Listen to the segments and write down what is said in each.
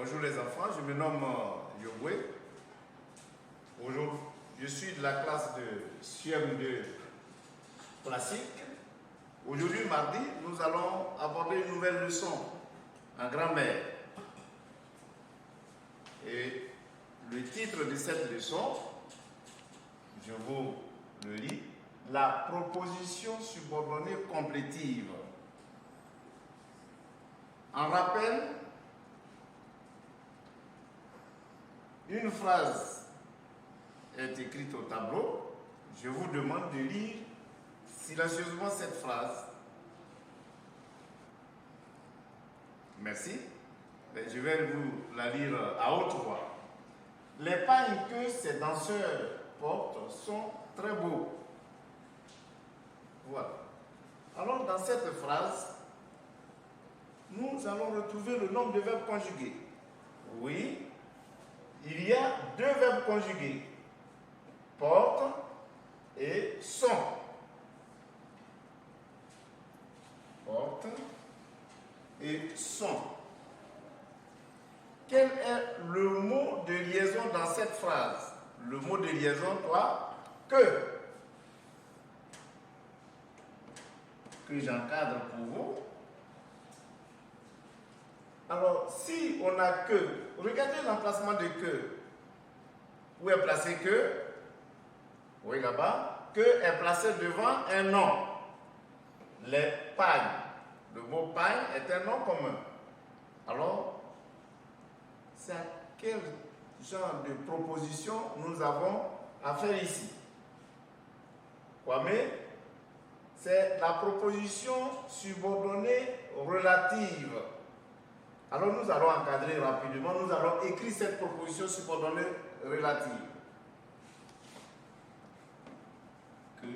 Bonjour les enfants, je me nomme Yogwe. Aujourd'hui, je suis de la classe de CM2 classique. Aujourd'hui, mardi, nous allons aborder une nouvelle leçon en grammaire. Et le titre de cette leçon, je vous le lis, la proposition subordonnée complétive. En rappel, une phrase est écrite au tableau. Je vous demande de lire silencieusement cette phrase. Merci. Je vais vous la lire à haute voix. Les pagnes que ces danseurs portent sont très beaux. Voilà. Alors, dans cette phrase, nous allons retrouver le nombre de verbes conjugués. Oui, il y a deux verbes conjugués, porte et sont. Porte et sont. Quel est le mot de liaison dans cette phrase? Le mot de liaison, toi, que j'encadre pour vous. Alors, si on a que, regardez l'emplacement de que. Où est placé que? Oui, là-bas. Que est placé devant un nom. Les pagnes. Le mot pagne est un nom commun. Alors, c'est à quel genre de proposition nous avons à faire ici? Kwame, c'est la proposition subordonnée relative. Alors nous allons encadrer rapidement, nous allons écrire cette proposition subordonnée relative. Que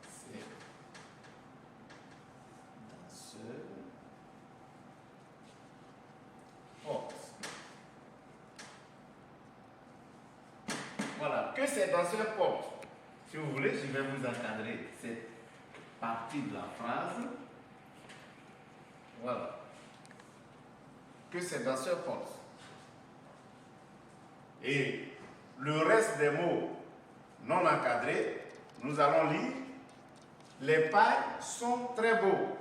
c'est danseur porte. Voilà, que ces danseurs portent. Si vous voulez, je vais vous encadrer cette partie de la phrase. Voilà. Que ces danseurs portent. Et le reste des mots non encadrés, nous allons lire. Les pailles sont très beaux.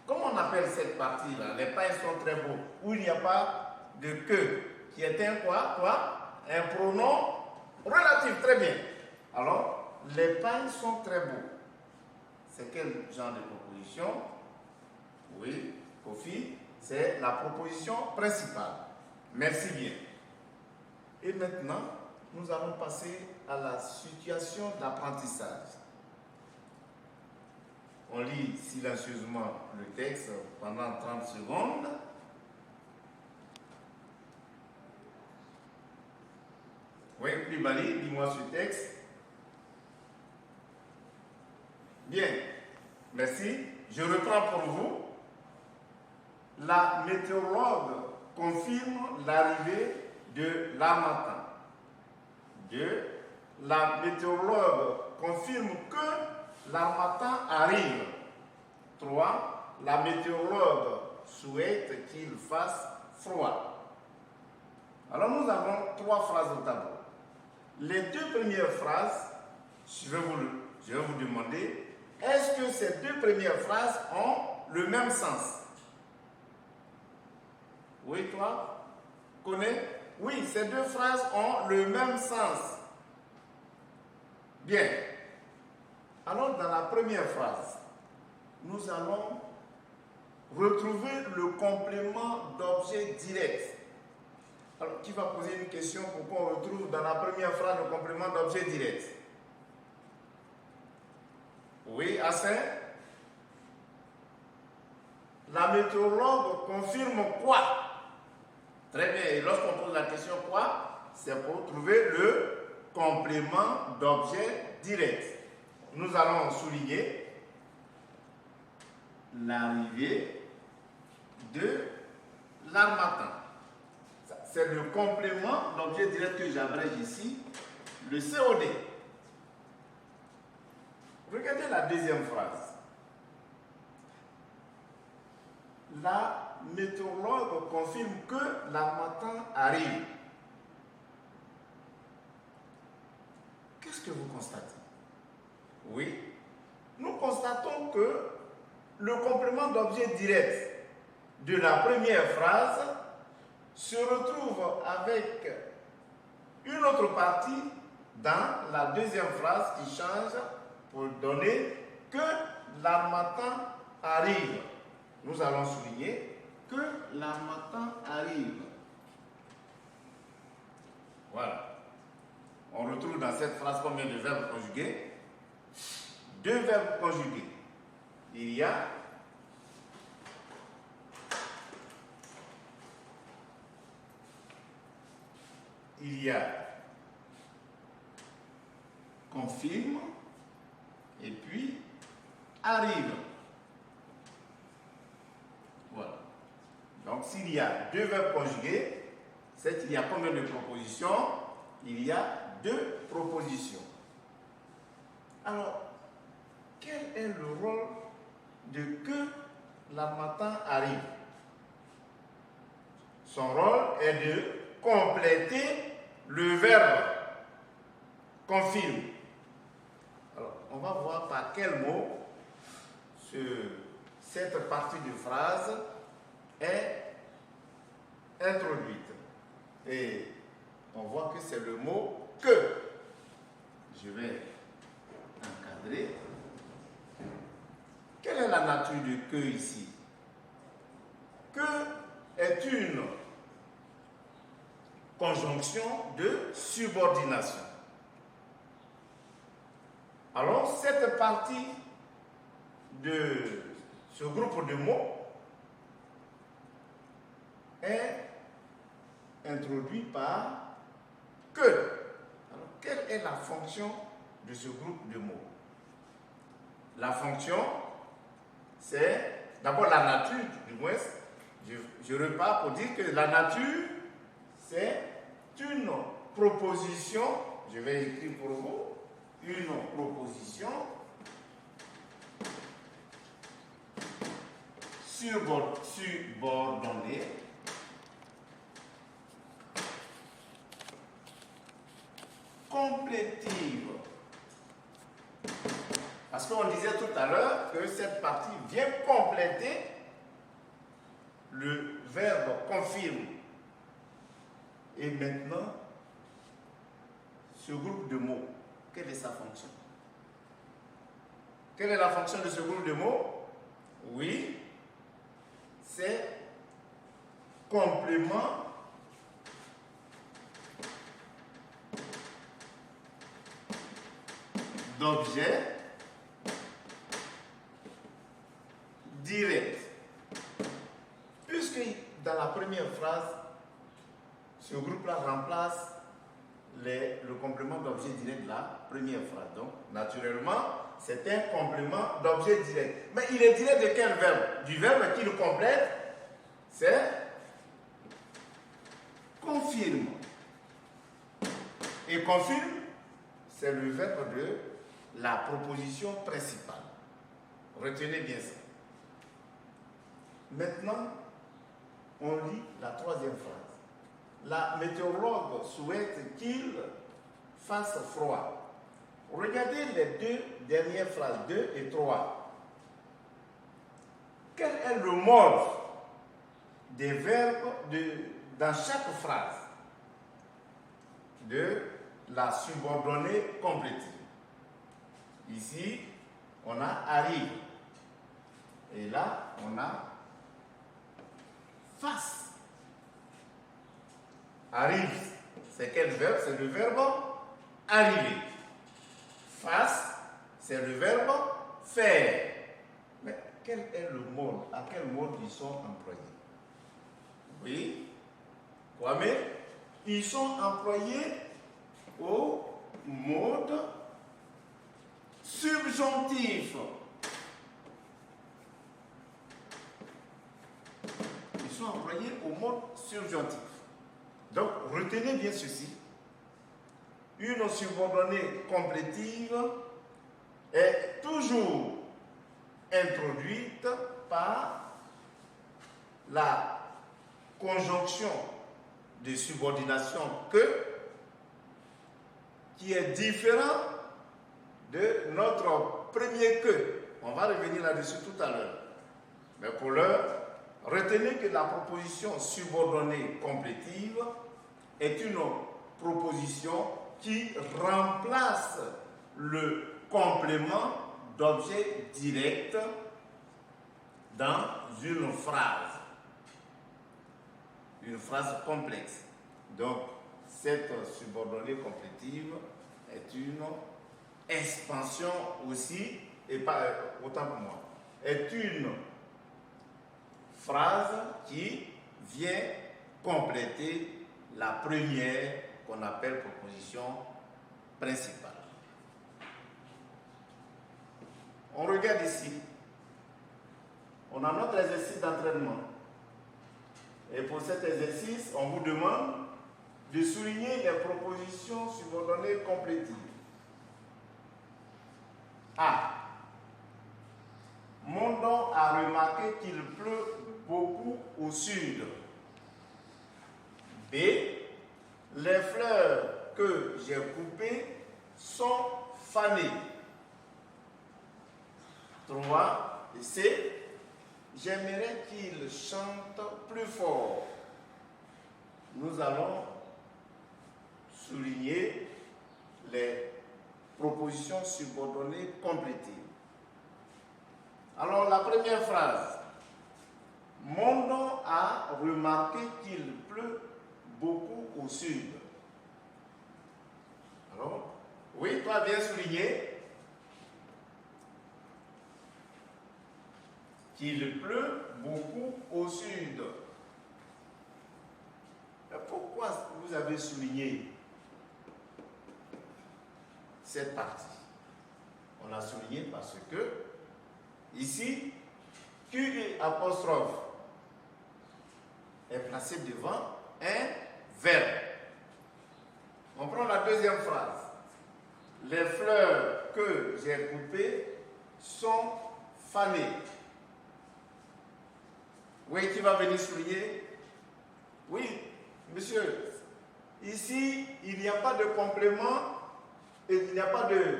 Comment on appelle cette partie-là? Les pailles sont très beaux. Où il n'y a pas de que, qui est un quoi? Un pronom relatif. Très bien. Alors, les pailles sont très beaux. C'est quel genre de proposition? Oui, Kofi, c'est la proposition principale. Merci bien. Et maintenant, nous allons passer à la situation d'apprentissage. On lit silencieusement le texte pendant 30 secondes. Oui, Plibali, dis-moi ce texte. Bien, merci. Je reprends pour vous. La météorologue confirme l'arrivée de l'harmattan. 2. La météorologue confirme que l'harmattan arrive. 3. La météorologue souhaite qu'il fasse froid. Alors nous avons 3 phrases au tableau. Les 2 premières phrases, je vais vous demander, est-ce que ces 2 premières phrases ont le même sens? Oui, toi? Connais? Oui, ces 2 phrases ont le même sens. Bien. Alors, dans la première phrase, nous allons retrouver le complément d'objet direct. Alors, qui va poser une question pour qu'on retrouve dans la première phrase le complément d'objet direct? Oui, Hassan? La météorologue confirme quoi? Très bien. Et lorsqu'on pose la question quoi, c'est pour trouver le complément d'objet direct. Nous allons souligner l'arrivée de l'harmattan. C'est le complément d'objet direct que j'abrège ici, le COD. Regardez la deuxième phrase. La météorologue confirme que l'harmattan arrive. Qu'est-ce que vous constatez? Oui, nous constatons que le complément d'objet direct de la première phrase se retrouve avec une autre partie dans la deuxième phrase qui change pour donner que l'harmattan arrive. Nous allons souligner que l'harmattan arrive. Voilà. On retrouve dans cette phrase combien de verbes conjugués? 2 verbes conjugués. Il y a confirme et puis arrive. Voilà. Donc s'il y a 2 verbes conjugués, c'est qu'il y a combien de propositions? Il y a 2 propositions. Alors, quel est le rôle de que l'harmattan arrive? Son rôle est de compléter le verbe confirme. Alors, on va voir par quel mot cette partie de phrase est introduite. Et on voit que c'est le mot que. Je vais encadrer. Quelle est la nature de que ici? Que est une conjonction de subordination. Alors, cette partie de ce groupe de mots est introduite par que. Alors, quelle est la fonction de ce groupe de mots? La fonction, c'est d'abord la nature, du moins, je repars pour dire que la nature, c'est une proposition, je vais écrire pour vous, une proposition subordonnée complétive. Parce qu'on disait tout à l'heure que cette partie vient compléter le verbe confirme. Et maintenant, ce groupe de mots, quelle est sa fonction? Quelle est la fonction de ce groupe de mots? Oui, c'est complément d'objet direct. Puisque dans la première phrase, ce groupe-là remplace le complément d'objet direct de la première phrase. Donc, naturellement, c'est un complément d'objet direct. Mais il est direct de quel verbe? Du verbe qui le complète, c'est confirme. Et confirme, c'est le verbe de la proposition principale. Retenez bien ça. Maintenant, on lit la troisième phrase. La météorologue souhaite qu'il fasse froid. Regardez les 2 dernières phrases, 2 et 3. Quel est le mode des verbes dans chaque phrase de la subordonnée complétive? Ici, on a arrive. Et là, on a face. Arrive, c'est quel verbe? C'est le verbe arriver. Face, c'est le verbe faire. Mais quel est le mode? À quel mode ils sont employés? Oui, Kwame, ils sont employés au mode subjonctif. Ils sont employés au mode subjonctif. Donc, retenez bien ceci. Une subordonnée complétive est toujours introduite par la conjonction de subordination que, qui est différent de notre premier que. On va revenir là-dessus tout à l'heure. Mais pour l'heure, retenez que la proposition subordonnée complétive est une proposition qui remplace le complément d'objet direct dans une phrase complexe. Donc, cette subordonnée complétive est une expansion aussi, et pas autant pour moi, est une phrase qui vient compléter la première qu'on appelle proposition principale. On regarde ici. On a notre exercice d'entraînement. Et pour cet exercice, on vous demande de souligner les propositions subordonnées complétives. A. Mon don a remarqué qu'il pleut beaucoup au sud. B. Les fleurs que j'ai coupées sont fanées. 3. Et C. J'aimerais qu'il chante plus fort. Nous allons souligner les propositions subordonnées complétives. Alors, la première phrase. Mon don a remarqué qu'il pleut beaucoup au sud. Alors, oui, toi bien souligné qu'il pleut beaucoup au sud. Pourquoi vous avez souligné cette partie? On a souligné parce que ici, Q apostrophe est placé devant un verbe. On prend la deuxième phrase. Les fleurs que j'ai coupées sont fanées. Oui, qui va venir souligner? Oui, monsieur. Ici, il n'y a pas de complément et il n'y a pas de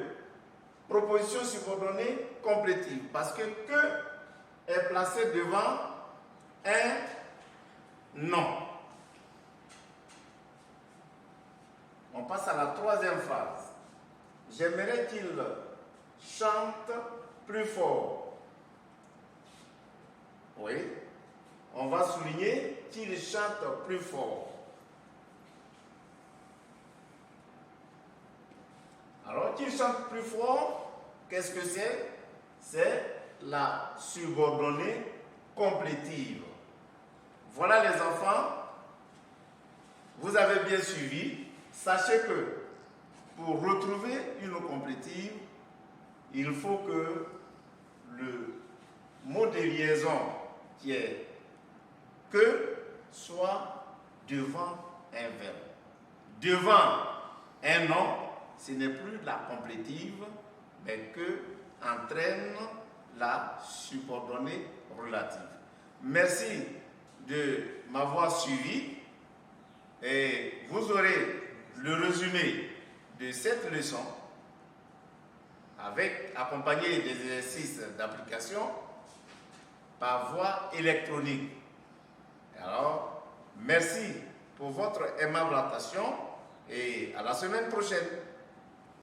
proposition subordonnée complétive parce que est placé devant un nom. On passe à la troisième phrase. J'aimerais qu'il chante plus fort. Oui. On va souligner qu'il chante plus fort. Alors, qu'il chante plus fort, qu'est-ce que c'est? C'est la subordonnée complétive. Voilà les enfants, vous avez bien suivi. Sachez que pour retrouver une complétive, il faut que le mot de liaison qui est que soit devant un verbe. Devant un nom, ce n'est plus la complétive, mais que entraîne la subordonnée relative. Merci de m'avoir suivi et vous aurez le résumé de cette leçon accompagné des exercices d'application par voie électronique. Alors, merci pour votre aimable attention et à la semaine prochaine.